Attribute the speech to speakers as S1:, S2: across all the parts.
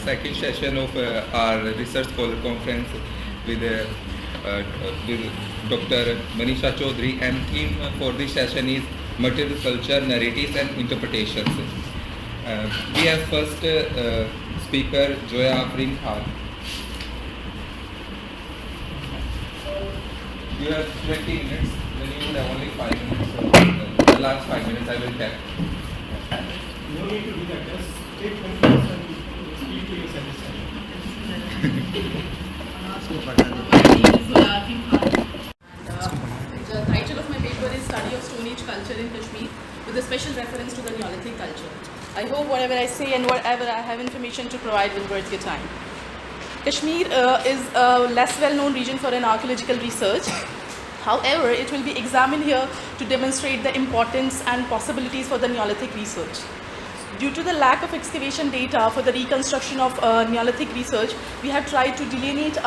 S1: second session of our research scholar conference with, with Dr. Manisha Chaudhary, and theme for this session is material culture, narratives and interpretations. We have first speaker Zoya Afreen Khan. You have 20 minutes, then you would have only 5 minutes. So the last 5 minutes I will tell.
S2: No need to do that. Just take 20 minutes and speak to your satisfaction.
S3: My name is Zoya Afreen Khan. The title of my paper is Study of Stone Age Culture in Kashmir with a special reference to the Neolithic culture. I hope whatever I say and whatever I have information to provide will worth your time. Kashmir is a less well-known region for an archaeological research. However, it will be examined here to demonstrate the importance and possibilities for the Neolithic research. Due to the lack of excavation data for the reconstruction of Neolithic research, we have tried to delineate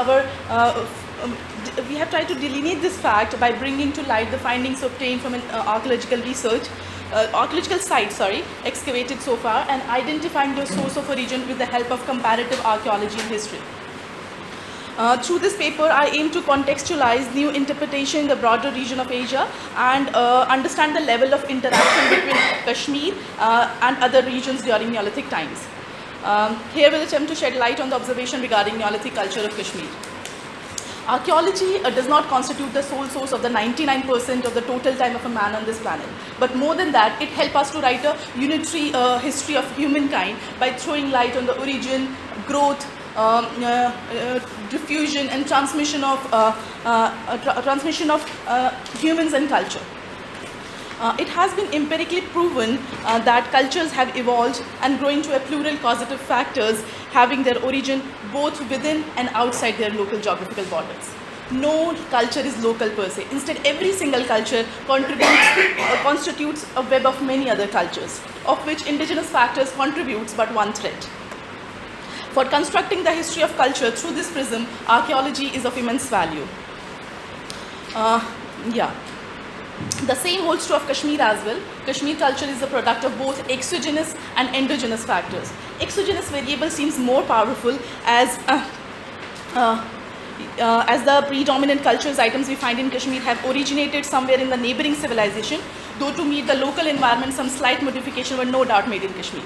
S3: this fact by bringing to light the findings obtained from an archaeological site, excavated so far, and identifying the source of origin with the help of comparative archaeology and history. Through this paper, I aim to contextualize new interpretation in the broader region of Asia and understand the level of interaction between Kashmir and other regions during Neolithic times. Here we'll attempt to shed light on the observation regarding Neolithic culture of Kashmir. Archaeology does not constitute the sole source of the 99% of the total time of a man on this planet. But more than that, it helps us to write a unitary history of humankind by throwing light on the origin, growth, diffusion and transmission of humans and culture. It has been empirically proven that cultures have evolved and grown to a plural causative factors having their origin both within and outside their local geographical borders. No culture is local per se. Instead, every single culture constitutes a web of many other cultures, of which indigenous factors contributes but one thread. For constructing the history of culture through this prism, archaeology is of immense value. The same holds true of Kashmir as well. Kashmir culture is a product of both exogenous and endogenous factors. Exogenous variable seems more powerful as the predominant cultures items we find in Kashmir have originated somewhere in the neighboring civilization, though to meet the local environment some slight modification were no doubt made in Kashmir.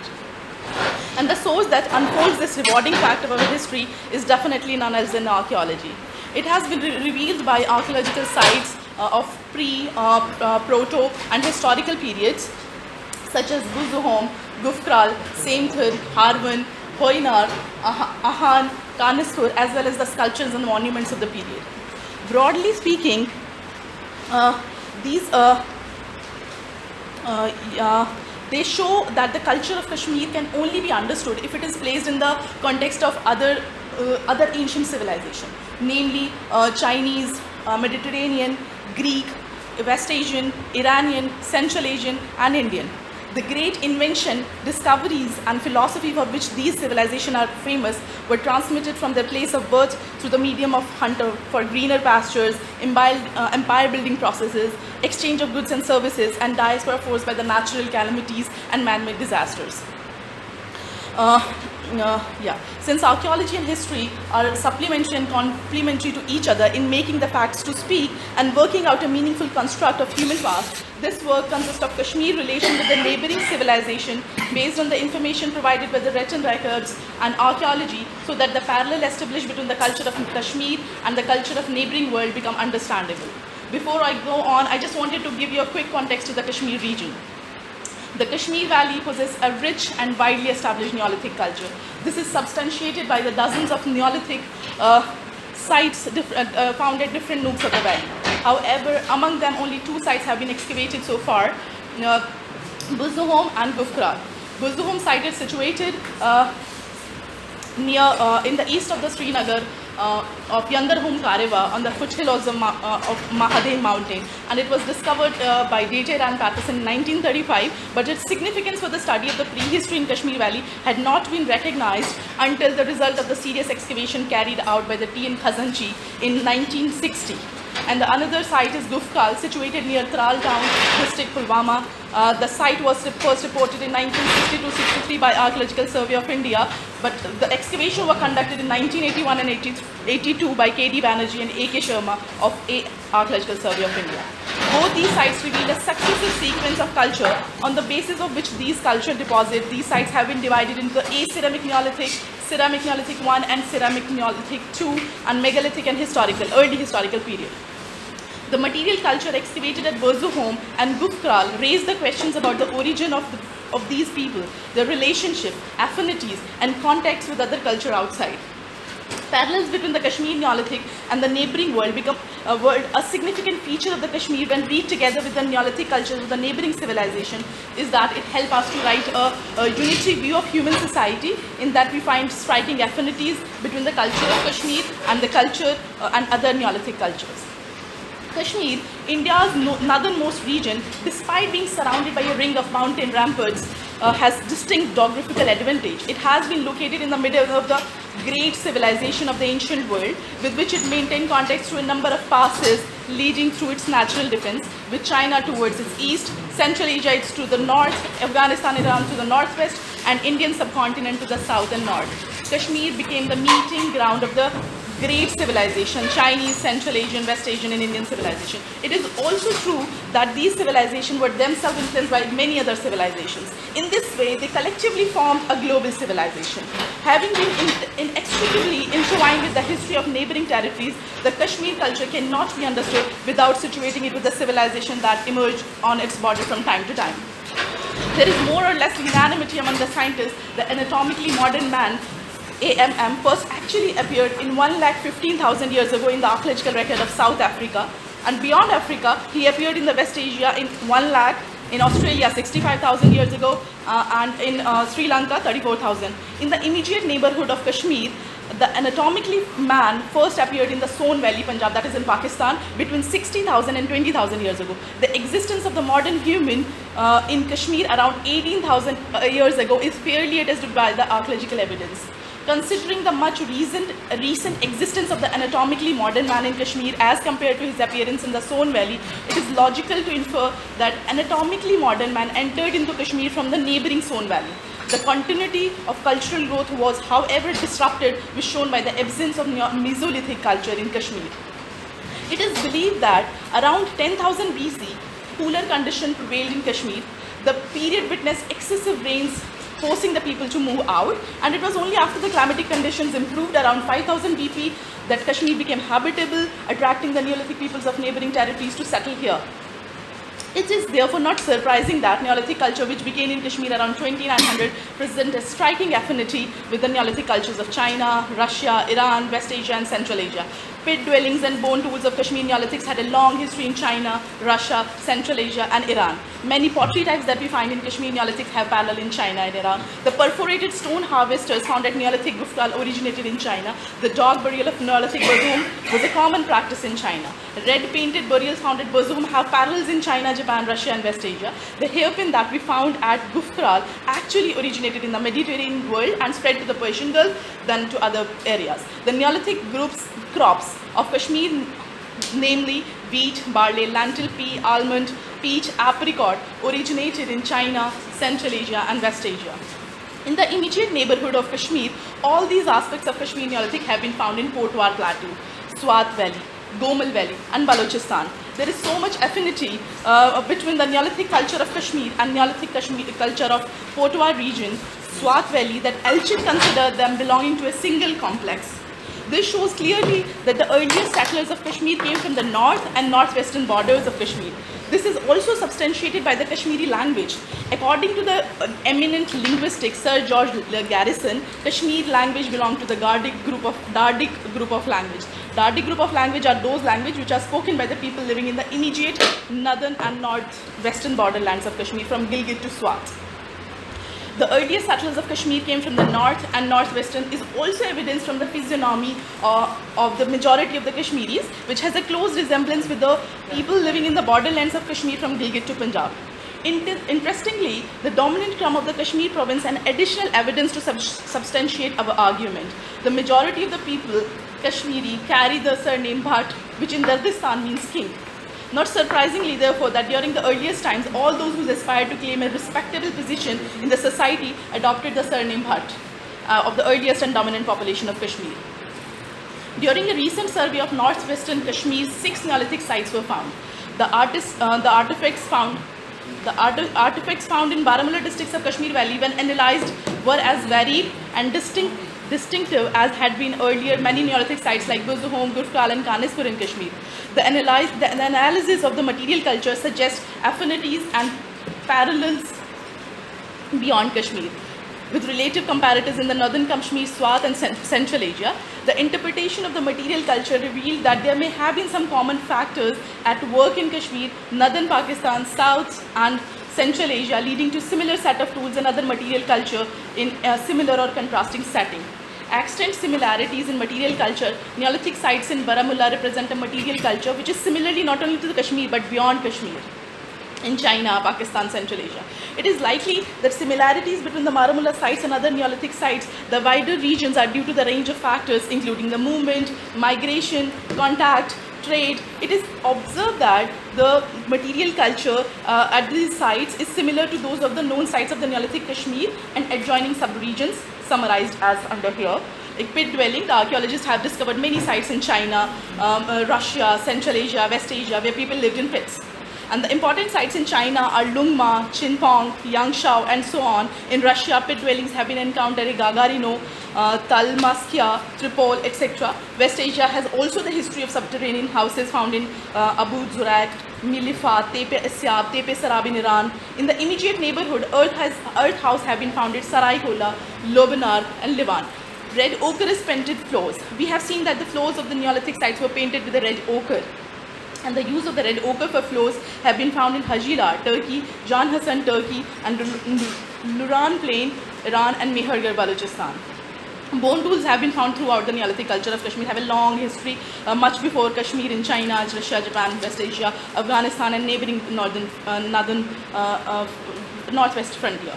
S3: And the source that unfolds this rewarding fact of our history is definitely none other than archaeology. It has been revealed by archaeological sites of pre, proto and historical periods such as Buzuhom, Gufkral, Saimthur, Harvan, Hoinar, Ahan, Kaniskur, as well as the sculptures and monuments of the period. Broadly speaking, they show that the culture of Kashmir can only be understood if it is placed in the context of other ancient civilization, namely Chinese, Mediterranean, Greek, West Asian, Iranian, Central Asian and Indian. The great invention, discoveries and philosophy for which these civilizations are famous were transmitted from their place of birth through the medium of hunter for greener pastures, empire building processes, exchange of goods and services, and diaspora forced by the natural calamities and man-made disasters. Since archaeology and history are supplementary and complementary to each other in making the facts to speak and working out a meaningful construct of human past, this work consists of Kashmir relation with the neighboring civilization based on the information provided by the written records and archaeology, so that the parallel established between the culture of Kashmir and the culture of neighboring world become understandable. Before I go on, I just wanted to give you a quick context to the Kashmir region. The Kashmir Valley possesses a rich and widely established Neolithic culture. This is substantiated by the dozens of Neolithic sites found at different nooks of the valley. However, among them only 2 sites have been excavated so far, Buzuhom and Gufkral. Buzuhom site is situated in the east of the Srinagar of Yandarhum Kareva on the foothills of Mahadev mountain, and it was discovered by J.J. Rand Patterson in 1935, but its significance for the study of the prehistory in Kashmir Valley had not been recognized until the result of the serious excavation carried out by the T.N. Khazanchi in 1960. and the another site is Gufkal, situated near Tral town, district Pulwama. The site was first reported in 1962-63 by Archaeological Survey of India, but the excavation were conducted in 1981 and 82 by K.D. Banerjee and A.K. Sharma of Archaeological Survey of India. Both these sites reveal a successive sequence of culture on the basis of which these culture deposits. These sites have been divided into the Ceramic Neolithic 1 and Ceramic Neolithic 2, and Megalithic and early historical period. The material culture excavated at Burzuholm and Gufkral raised the questions about the origin of these people, their relationship, affinities, and contacts with other culture outside. Parallels between the Kashmir Neolithic and the neighboring world become a significant feature of the Kashmir when read together with the Neolithic culture of the neighboring civilization is that it helps us to write a unitary view of human society, in that we find striking affinities between the culture of Kashmir and the culture and other Neolithic cultures. Kashmir, India's northernmost region, despite being surrounded by a ring of mountain ramparts, has distinct geographical advantage. It has been located in the middle of the great civilization of the ancient world, with which it maintained contact through a number of passes leading through its natural defense, with China towards its east, Central Asia to the north, Afghanistan, Iran to the northwest, and Indian subcontinent to the south and north. Kashmir became the meeting ground of the great civilization, Chinese, Central Asian, West Asian, and Indian civilization. It is also true that these civilizations were themselves influenced by many other civilizations. In this way, they collectively formed a global civilization. Having been inextricably intertwined with the history of neighboring territories, the Kashmir culture cannot be understood without situating it with the civilization that emerged on its border from time to time. There is more or less unanimity among the scientists that anatomically modern man, AMM, first actually appeared in 1,15,000 years ago in the archaeological record of South Africa, and beyond Africa he appeared in the West Asia in 1 lakh, in Australia 65,000 years ago, and in Sri Lanka 34,000. In the immediate neighborhood of Kashmir, the anatomically man first appeared in the Son Valley, Punjab, that is in Pakistan, between 60,000 and 20,000 years ago. The existence of the modern human in Kashmir around 18,000 years ago is fairly attested by the archaeological evidence. Considering the much recent existence of the anatomically modern man in Kashmir as compared to his appearance in the Son Valley, it is logical to infer that anatomically modern man entered into Kashmir from the neighboring Son Valley. The continuity of cultural growth was, however, disrupted, was shown by the absence of Mesolithic culture in Kashmir. It is believed that around 10,000 BC, cooler conditions prevailed in Kashmir. The period witnessed excessive rains, forcing the people to move out, and it was only after the climatic conditions improved around 5000 BP that Kashmir became habitable, attracting the Neolithic peoples of neighboring territories to settle here. It is therefore not surprising that Neolithic culture, which began in Kashmir around 2900, present a striking affinity with the Neolithic cultures of China, Russia, Iran, West Asia, and Central Asia. Pit dwellings and bone tools of Kashmir Neolithics had a long history in China, Russia, Central Asia, and Iran. Many pottery types that we find in Kashmir Neolithics have parallel in China and Iran. The perforated stone harvesters found at Neolithic Gufkal originated in China. The dog burial of Neolithic Burzuholm was a common practice in China. Red painted burials found at Burzuholm have parallels in China, Japan, Russia, and West Asia. The hairpin that we found at Gufkral actually originated in the Mediterranean world and spread to the Persian Gulf, then to other areas. The Neolithic crops of Kashmir, namely wheat, barley, lentil, pea, almond, peach, apricot, originated in China, Central Asia, and West Asia. In the immediate neighborhood of Kashmir, all these aspects of Kashmir Neolithic have been found in Potwar Plateau, Swat Valley, Gomal Valley, and Balochistan. There is so much affinity between the Neolithic culture of Kashmir and Neolithic culture of Potwar region, Swat Valley, that Elchin considered them belonging to a single complex. This shows clearly that the earliest settlers of Kashmir came from the north and northwestern borders of Kashmir. This is also substantiated by the Kashmiri language. According to the eminent linguist Sir George Garrison, Kashmir language belonged to the Dardic group of language. Dardic group of language are those languages which are spoken by the people living in the immediate northern and northwestern borderlands of Kashmir from Gilgit to Swat. The earliest settlers of Kashmir came from the north and northwestern is also evidenced from the physiognomy of the majority of the Kashmiris, which has a close resemblance with the people living in the borderlands of Kashmir from Gilgit to Punjab. Interestingly, the dominant crumb of the Kashmir province and additional evidence to substantiate our argument. The majority of the people Kashmiri carry the surname Bhatt, which in Dardistan means king. Not surprisingly, therefore, that during the earliest times, all those who aspired to claim a respectable position in the society adopted the surname Bhatt of the earliest and dominant population of Kashmir. During a recent survey of northwestern Kashmir, 6 Neolithic sites were found. The artifacts found in Baramulla districts of Kashmir Valley, when analyzed, were as varied and distinctive as had been earlier many Neolithic sites like Buzhum, Gurfkal and Kanispur in Kashmir. The analysis of the material culture suggests affinities and parallels beyond Kashmir, with relative comparators in the northern Kashmir, Swat and Central Asia. The interpretation of the material culture revealed that there may have been some common factors at work in Kashmir, northern Pakistan, South and Central Asia, leading to similar set of tools and other material culture in a similar or contrasting setting. Extant similarities in material culture, Neolithic sites in Baramulla represent a material culture which is similarly not only to the Kashmir but beyond Kashmir, in China, Pakistan, Central Asia. It is likely that similarities between the Baramulla sites and other Neolithic sites, the wider regions, are due to the range of factors including the movement, migration, contact, trade. It is observed that the material culture at these sites is similar to those of the known sites of the Neolithic Kashmir and adjoining subregions, summarized as under here. Like pit dwelling, the archaeologists have discovered many sites in China, Russia, Central Asia, West Asia, where people lived in pits. And the important sites in China are Lungma, Chinpong, Yangshao and so on. In Russia, pit dwellings have been encountered in Gagarino, Talmaskia, Tripol, etc. West Asia has also the history of subterranean houses found in Abu Zurak, Milifa, Tepe Asyab, Tepe Sarab in Iran. In the immediate neighborhood, earth house have been found in Sarai Kola, Lobanar and Livan. Red ochre is painted floors. We have seen that the floors of the Neolithic sites were painted with the red ochre. And the use of the red ochre for floors have been found in Hajira, Turkey, Jan Hassan, Turkey, and Luran Plain, Iran, and Mehergarh, Balochistan. Bone tools have been found throughout the Neolithic culture of Kashmir, have a long history, much before Kashmir in China, Russia, Japan, West Asia, Afghanistan, and neighboring northwest frontier.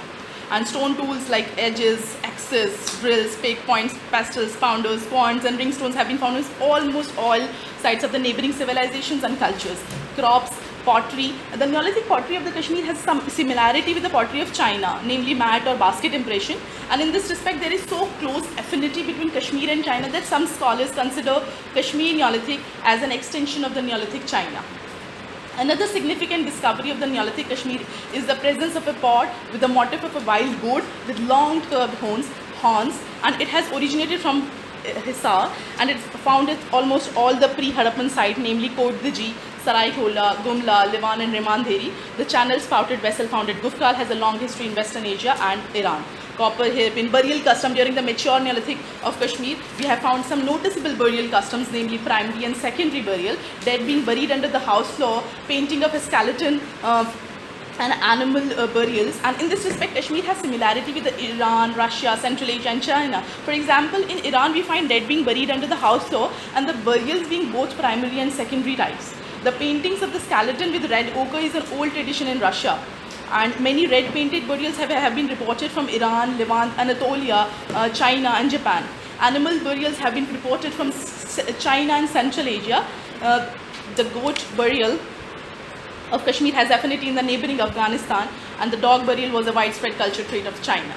S3: And stone tools like edges, axes, drills, peg points, pastels, pounders, points, and ring stones have been found in almost all sites of the neighboring civilizations and cultures. Crops, pottery. The Neolithic pottery of the Kashmir has some similarity with the pottery of China, namely mat or basket impression. And in this respect, there is so close affinity between Kashmir and China that some scholars consider Kashmir Neolithic as an extension of the Neolithic China. Another significant discovery of the Neolithic Kashmir is the presence of a pot with the motif of a wild goat with long curved horns, and it has originated from Hisar, and it's found at almost all the pre-Harappan sites, namely Kot Diji, Sarai Kola, Gumla, Livan and Remandheri. The channel spouted vessel found at Gufkal has a long history in Western Asia and Iran. Copper hairpin burial custom during the mature Neolithic of Kashmir. We have found some noticeable burial customs, namely primary and secondary burial, dead being buried under the house floor, painting of a skeleton, and animal burials. And in this respect, Kashmir has similarity with the Iran, Russia, Central Asia and China. For example, in Iran, we find dead being buried under the house floor and the burials being both primary and secondary types. The paintings of the skeleton with red ochre is an old tradition in Russia. And many red painted burials have been reported from Iran, Levant, Anatolia, China and Japan. Animal burials have been reported from China and Central Asia. The goat burial of Kashmir has affinity in the neighboring Afghanistan, and the dog burial was a widespread culture trait of China.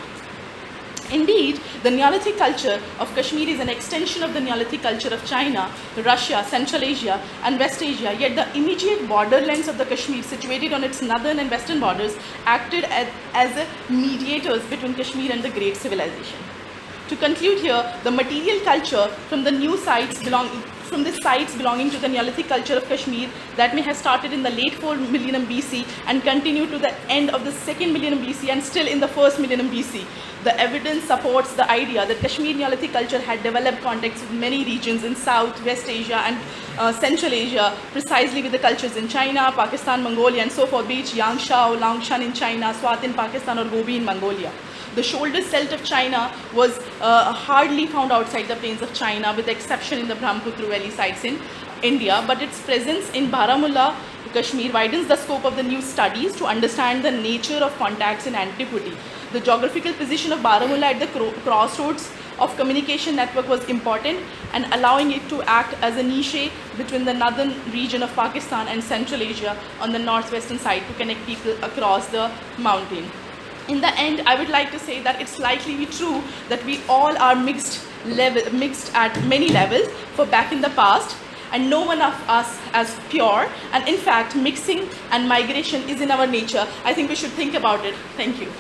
S3: Indeed, the Neolithic culture of Kashmir is an extension of the Neolithic culture of China, Russia, Central Asia and West Asia, yet the immediate borderlands of the Kashmir, situated on its northern and western borders, acted as mediators between Kashmir and the great civilization. To conclude here, the material culture from the sites belonging to the Neolithic culture of Kashmir that may have started in the late 4th millennium BC and continued to the end of the 2nd millennium BC and still in the 1st millennium BC. The evidence supports the idea that Kashmir Neolithic culture had developed contacts with many regions in South, West Asia and Central Asia, precisely with the cultures in China, Pakistan, Mongolia and so forth, be it Yangshao, Langshan in China, Swat in Pakistan or Gobi in Mongolia. The shoulder celt of China was hardly found outside the plains of China, with the exception in the Brahmaputra Valley sites in India, but its presence in Baramulla, Kashmir widens the scope of the new studies to understand the nature of contacts in antiquity. The geographical position of Baramulla at the crossroads of communication network was important, and allowing it to act as a niche between the northern region of Pakistan and Central Asia on the northwestern side to connect people across the mountain. In the end, I would like to say that it's likely be true that we all are mixed at many levels for back in the past, and no one of us as pure, and in fact mixing and migration is in our nature. I think we should think about it. Thank you.